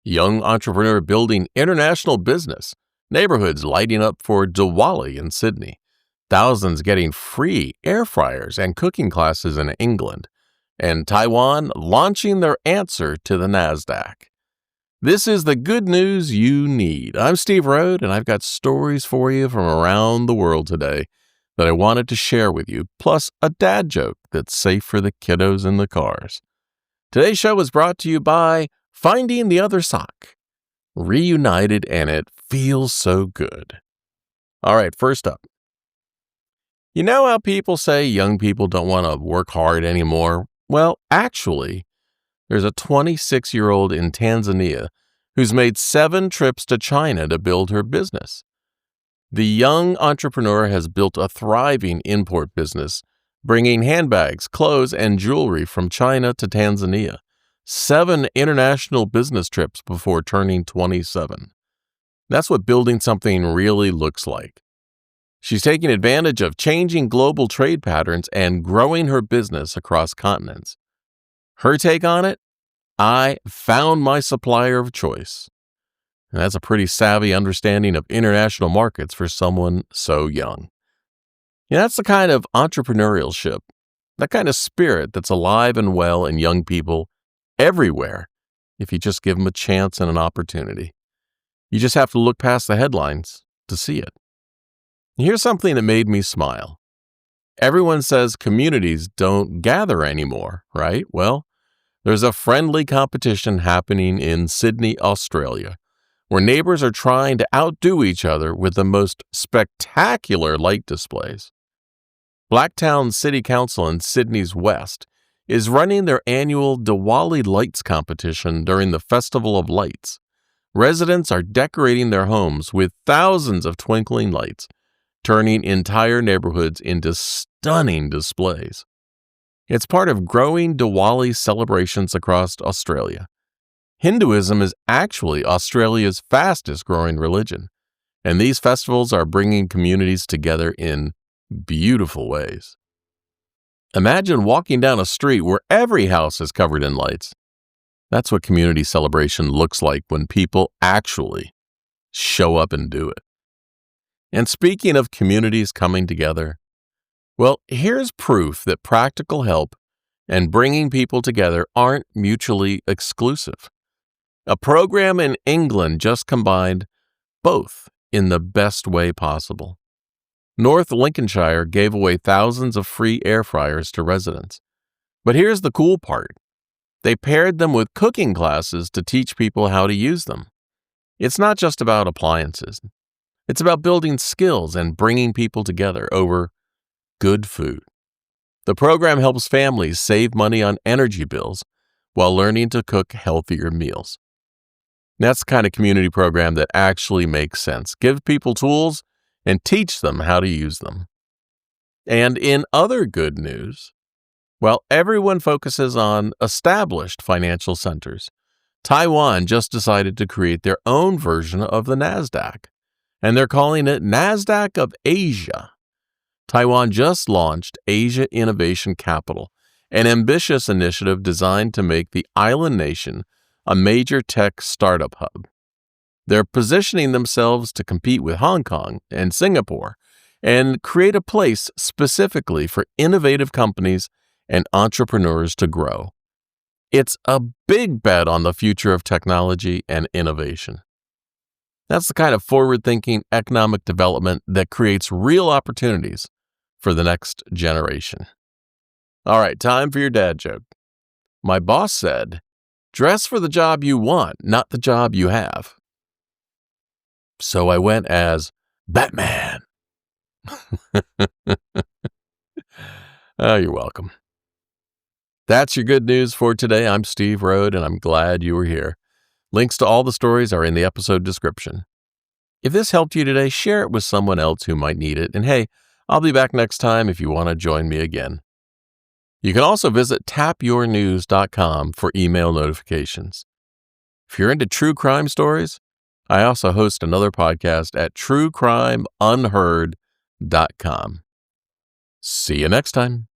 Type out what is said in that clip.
young entrepreneur building international business, neighborhoods lighting up for Diwali in Sydney, thousands getting free air fryers and cooking classes in England, and Taiwan launching their answer to the Nasdaq. This is the good news you need. I'm Steve Rhode, and I've got stories for you from around the world today that I wanted to share with you, plus a dad joke that's safe for the kiddos in the cars. Today's show was brought to you by Finding the Other Sock. Reunited, and it feels so good. All right, first up. You know how people say young people don't want to work hard anymore? Well, actually, there's a 26-year-old in Tanzania who's made 7 trips to China to build her business. The young entrepreneur has built a thriving import business, bringing handbags, clothes, and jewelry from China to Tanzania. 7 international business trips before turning 27. That's what building something really looks like. She's taking advantage of changing global trade patterns and growing her business across continents. Her take on it? I found my supplier of choice. And that's a pretty savvy understanding of international markets for someone so young. Yeah, that's the kind of entrepreneurship, that kind of spirit that's alive and well in young people everywhere if you just give them a chance and an opportunity. You just have to look past the headlines to see it. Here's something that made me smile. Everyone says communities don't gather anymore, right? Well, there's a friendly competition happening in Sydney, Australia, where neighbors are trying to outdo each other with the most spectacular light displays. Blacktown City Council in Sydney's West is running their annual Diwali lights competition during the Festival of Lights. Residents are decorating their homes with thousands of twinkling lights, turning entire neighborhoods into stunning displays. It's part of growing Diwali celebrations across Australia. Hinduism is actually Australia's fastest growing religion, and these festivals are bringing communities together in beautiful ways. Imagine walking down a street where every house is covered in lights. That's what community celebration looks like when people actually show up and do it. And speaking of communities coming together, well, here's proof that practical help and bringing people together aren't mutually exclusive. A program in England just combined both in the best way possible. North Lincolnshire gave away thousands of free air fryers to residents. But here's the cool part. They paired them with cooking classes to teach people how to use them. It's not just about appliances. It's about building skills and bringing people together over good food. The program helps families save money on energy bills while learning to cook healthier meals. That's the kind of community program that actually makes sense. Give people tools and teach them how to use them. And in other good news, while everyone focuses on established financial centers, Taiwan just decided to create their own version of the Nasdaq, and they're calling it Nasdaq of Asia. Taiwan just launched Asia Innovation Capital, an ambitious initiative designed to make the island nation a major tech startup hub. They're positioning themselves to compete with Hong Kong and Singapore and create a place specifically for innovative companies and entrepreneurs to grow. It's a big bet on the future of technology and innovation. That's the kind of forward-thinking economic development that creates real opportunities for the next generation. All right, time for your dad joke. My boss said, "Dress for the job you want, not the job you have." So I went as Batman. Oh, you're welcome. That's your good news for today. I'm Steve Rhode, and I'm glad you were here. Links to all the stories are in the episode description. If this helped you today, share it with someone else who might need it. And hey, I'll be back next time if you want to join me again. You can also visit tapyournews.com for email notifications. If you're into true crime stories, I also host another podcast at truecrimeunheard.com. See you next time.